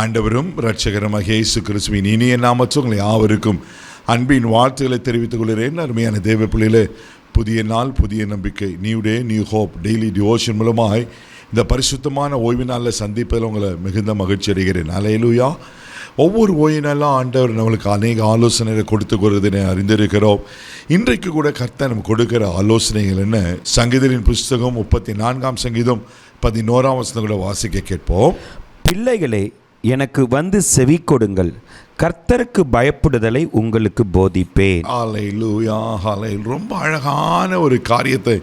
ஆண்டவரும் இரட்சகருமாகிய இயேசு கிறிஸ்துவின் இனிய நாமத்தில் உங்களை யாவருக்கும் அன்பின் வாழ்த்துக்களை தெரிவித்துக் கொள்கிறேன். அருமையான தேவ பிள்ளைகளே, புதிய நாள், புதிய நம்பிக்கை, new day new hope daily devotion மூலமாய் இந்த பரிசுத்தமான ஓய்வு நாளில் சந்திப்பதில் உங்களை மிகுந்த மகிழ்ச்சி அடைகிறேன். அல்லேலூயா. ஒவ்வொரு ஓய்வு நாளும் ஆண்டவர் நம்மளுக்கு அநேக ஆலோசனைகளை கொடுத்து கொடுத்ததை அறிந்திருக்கிறோம். இன்றைக்கு கூட கர்த்தர் நமக்கு கொடுக்கிற ஆலோசனைகள் என்ன? சங்கீதத்தின் புஸ்தகம் 34ஆம் சங்கீதம் 11ஆம் வசனம் கூட வாசிக்க கேட்போம். பிள்ளைகளே, எனக்கு வந்து செவி கொடுங்கள், கர்த்தருக்கு பயப்படுதலை உங்களுக்கு போதிப்பேன். ஹல்லேலூயா, ஹல்லேலூயா. ரொம்ப அழகான ஒரு காரியத்தை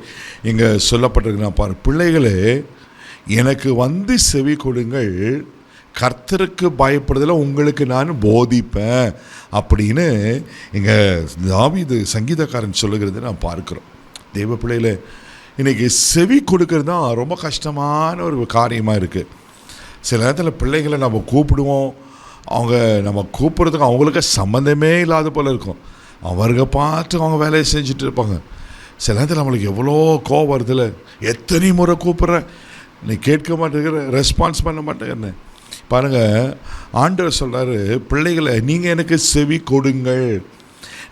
இங்கே சொல்லப்பட்டிருக்கு. நான் பாரு, பிள்ளைகளே எனக்கு வந்து செவி கொடுங்கள், கர்த்தருக்கு பயப்படுதலை உங்களுக்கு நான் போதிப்பேன் அப்படின்னு இங்கே தாவீது சங்கீதக்காரன் சொல்லுகிறது நான் பார்க்குறோம். தேவ பிள்ளைகளே, இன்றைக்கி செவி கொடுக்கறது தான் ரொம்ப கஷ்டமான ஒரு காரியமாக இருக்குது. சில நேரத்தில் பிள்ளைகளை நம்ம கூப்பிடுவோம், அவங்க நம்ம கூப்பிட்றதுக்கு அவங்களுக்கு சம்மந்தமே இல்லாத போல் இருக்கும். அவர்க பார்த்து அவங்க வேலையை செஞ்சுட்டு இருப்பாங்க. சில நேரத்தில் நம்மளுக்கு எவ்வளோ கோவம் வருதில்ல, எத்தனை முறை கூப்பிட்றேன், நீ கேட்க மாட்டேங்கிற, ரெஸ்பான்ஸ் பண்ண மாட்டேங்கிறேன்னு. பாருங்கள், ஆண்டவர் சொல்கிறாரு, பிள்ளைகளை நீங்கள் எனக்கு செவி கொடுங்கள்.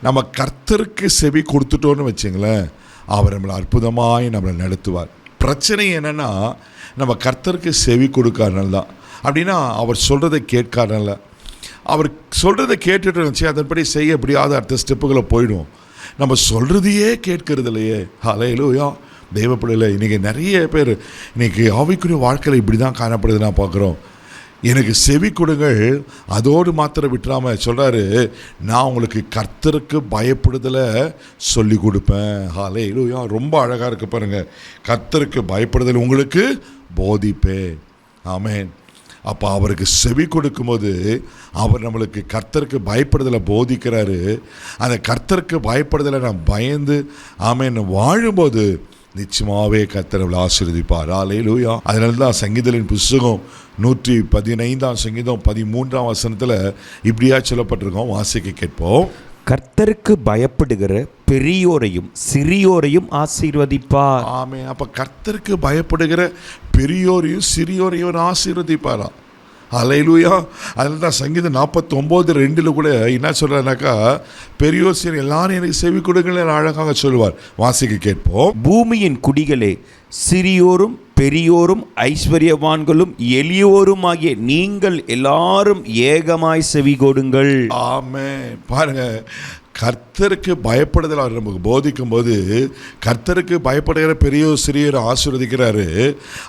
நம்ம கர்த்தருக்கு செவி கொடுத்துட்டோன்னு வச்சுங்களேன், அவர் நம்மளை அற்புதமாய் நம்மளை நடத்துவார். பிரச்சனை என்னென்னா, நம்ம கர்த்தருக்கு செவி கொடுக்காதனால தான். அப்படின்னா அவர் சொல்கிறத கேட்காதனால. அவர் சொல்கிறத கேட்டுட்டு இருந்துச்சு, அதன்படி செய்ய எப்படியாவது அடுத்த ஸ்டெப்புகளை போயிடும். நம்ம சொல்கிறதையே கேட்கறது இல்லையே. ஹல்லேலூயா. தெய்வ பிள்ளைகளை, இன்றைக்கி நிறைய பேர் இன்றைக்கி ஆவிக்குரிய வாழ்க்கையில் இப்படி தான் காணப்படுது. நான் பார்க்குறோம். எனக்கு செவி கொடுங்கள், அதோடு மாத்திரம் விட்டுறாமல் சொல்கிறாரு, நான் உங்களுக்கு கர்த்தருக்கு பயப்படுதலை சொல்லி கொடுப்பேன். ஹல்லேலூயா. ரொம்ப அழகாக இருக்குது பாருங்கள். கர்த்தருக்கு பயப்படுதல் உங்களுக்கு போதிப்பேன். ஆமென். அப்போ அவருக்கு செவி கொடுக்கும்போது அவர் நம்மளுக்கு கர்த்தருக்கு பயப்படுதலை போதிக்கிறாரு. அந்த கர்த்தருக்கு பயப்படுதலை நான் பயந்து ஆமென் வாழும்போது நிச்சயமாகவே கர்த்தர் அவளை ஆசீர்வதிப்பார். அல்லேலூயா. அதனால தான் சங்கீதத்தின் புஸ்தகம் 115ஆம் சங்கீதம் 13ஆம் வசனத்தில் இப்படியா சொல்லப்பட்டிருக்கோம். வாசிக்க கேட்போம். கர்த்தருக்கு பயப்படுகிற பெரியோரையும் சிறியோரையும் ஆசீர்வதிப்பார். ஆமே. அப்போ கர்த்தருக்கு பயப்படுகிற பெரியோரையும் சிறியோரையும் ஆசீர்வதிப்பாரா. அல்லேலூயா. அதில் தான் சங்கீதம் 49:2 கூட என்ன சொல்கிறாருனாக்கா, பெரியோர் சிறியோர் எல்லாரும் எனக்கு செவி கொடுங்கள் அழகாக சொல்லுவார். வாசிக்க கேட்போம். பூமியின் குடிகளே, சிறியோரும் பெரியோரும் ஐஸ்வர்யவான்களும் எளியோரும் ஆகிய நீங்கள் எல்லாரும் ஏகமாய் செவி கொடுங்கள். ஆமென். பாருங்க, கர்த்தருக்கு பயப்படுதல் அவர் நமக்கு போதிக்கும் போது கர்த்தருக்கு பயப்படுகிற பெரியோர் சிறியோர் ஆசீர்வதிக்கிறாரு.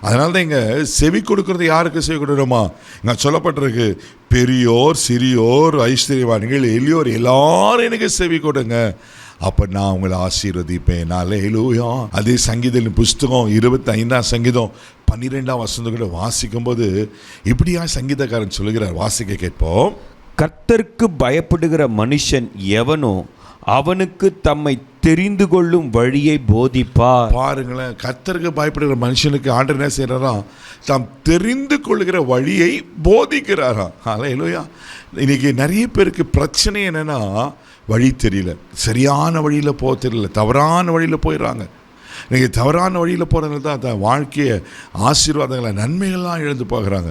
அதனால தான் இங்கே செவி கொடுக்கறது யாருக்கு செவி கொடுக்கணுமா? இங்கே சொல்லப்பட்டிருக்கு, பெரியோர் சிறியோர் ஐஸ்வர்யவான்கள் எளியோர் எல்லாரும் எனக்கு செவி கொடுங்க, அப்போ நான் உங்களை ஆசீர்வதிப்பேன். அல்லேலூயா. அதே சங்கீதத்தின் புஸ்தகம் 25ஆம் சங்கீதம் 12ஆம் வசனம் கூட வாசிக்கும்போது இப்படியா சங்கீதக்காரன் சொல்லுகிறார். வாசிக்க கேட்போம். கர்த்தருக்கு பயப்படுகிற மனுஷன் எவனோ அவனுக்கு தம்மை தெரிந்து கொள்ளும் வழியை போதிப்பார். பாருங்களேன், கர்த்தருக்கு பயப்படுகிற மனுஷனுக்கு ஆண்டவர் என்ன செய்யறாராம்? தாம் தெரிந்து கொள்ளுகிற வழியை போதிக்கிறாராம். அல்லேலூயா. இன்னைக்கு நிறைய பேருக்கு பிரச்சனை என்னன்னா, வழி தெரியல, சரியான வழியில் போக தெரியல, தவறான வழியில் போயிடுறாங்க. இன்றைக்கி தவறான வழியில் போகிறதுனால தான் அந்த வாழ்க்கையை ஆசீர்வாதங்களை நன்மைகள்லாம் இழந்து போகிறாங்க.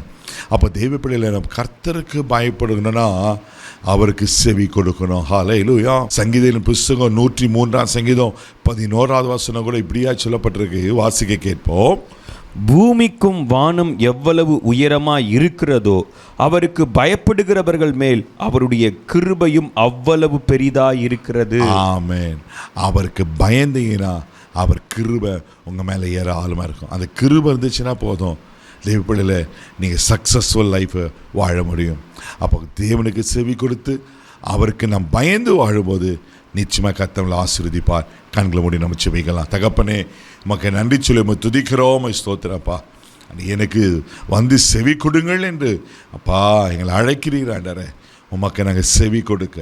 அப்போ தெய்வ பிள்ளைகளை நம்ம கர்த்தருக்கு பயப்படணும்னா அவருக்கு செவி கொடுக்கணும். ஹல்லேலூயா. சங்கீதத்தின் புஸ்தகம் 103ஆம் சங்கீதம் 11ஆவது வசனம் கூட இப்படியா சொல்லப்பட்டிருக்கு. வாசிக்க கேட்போம். பூமிக்கும் வானம் எவ்வளவு உயரமாய் இருக்கிறதோ அவருக்கு பயப்படுகிறவர்கள் மேல் அவருடைய கிருபையும் அவ்வளவு பெரிதாய் இருக்கிறது. ஆமென். அவருக்கு பயந்தீங்கன்னா அவர் கிருபை உங்கள் மேலே ஏற ஆளுமாக இருக்கும். அந்த கிருபை இருந்துச்சுன்னா போதும், தேவ பிள்ளைகளை நீங்கள் சக்ஸஸ்ஃபுல் லைஃப்பை வாழ முடியும். அப்போ தேவனுக்கு செவி கொடுத்து அவருக்கு நாம் பயந்து வாழும்போது நிச்சயமாக கர்த்தர் ஆசீர்வதிப்பார். கண்களை மூடி நம்ம செபிக்கலாம். தகப்பனே, உமக்கு நன்றி சொல்லி துதிக்கிறோம், ஸ்தோத்திரப்பா. எனக்கு வந்து செவி கொடுங்கள் என்று அப்பா எங்களை அழைக்கிறீர் ஆண்டவரே. உமக்கு நாங்கள் செவி கொடுக்க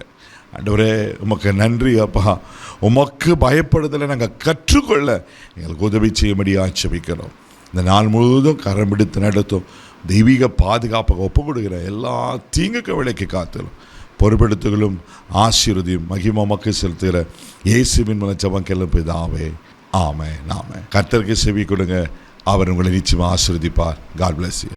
ஆண்டவரே உமக்கு நன்றி அப்பா. உமக்கு பயப்படுதலை நாங்கள் கற்றுக்கொள்ள எங்களுக்கு உதவி செய்யும்படியாக செபிக்கிறோம். இந்த நாள் முழுவதும் கரம் பிடித்து நடத்தும் தெய்வீக பாதுகாப்பாக ஒப்பு கொடுக்கிற எல்லா தீங்குக்கு விலைக்கு காத்திரும் பொறுப்பெடுத்துகளும் ஆசீர்வதியும் மகிமை மக்கள் செலுத்துகிற இயேசுவின் மூலம் ஜெபம் கேளும் பிதாவே. ஆமென். ஆமென். கர்த்தருக்கு செவி கொடுங்க, அவர் உங்களை நிச்சயமாக ஆசீர்வதிப்பார். God bless you.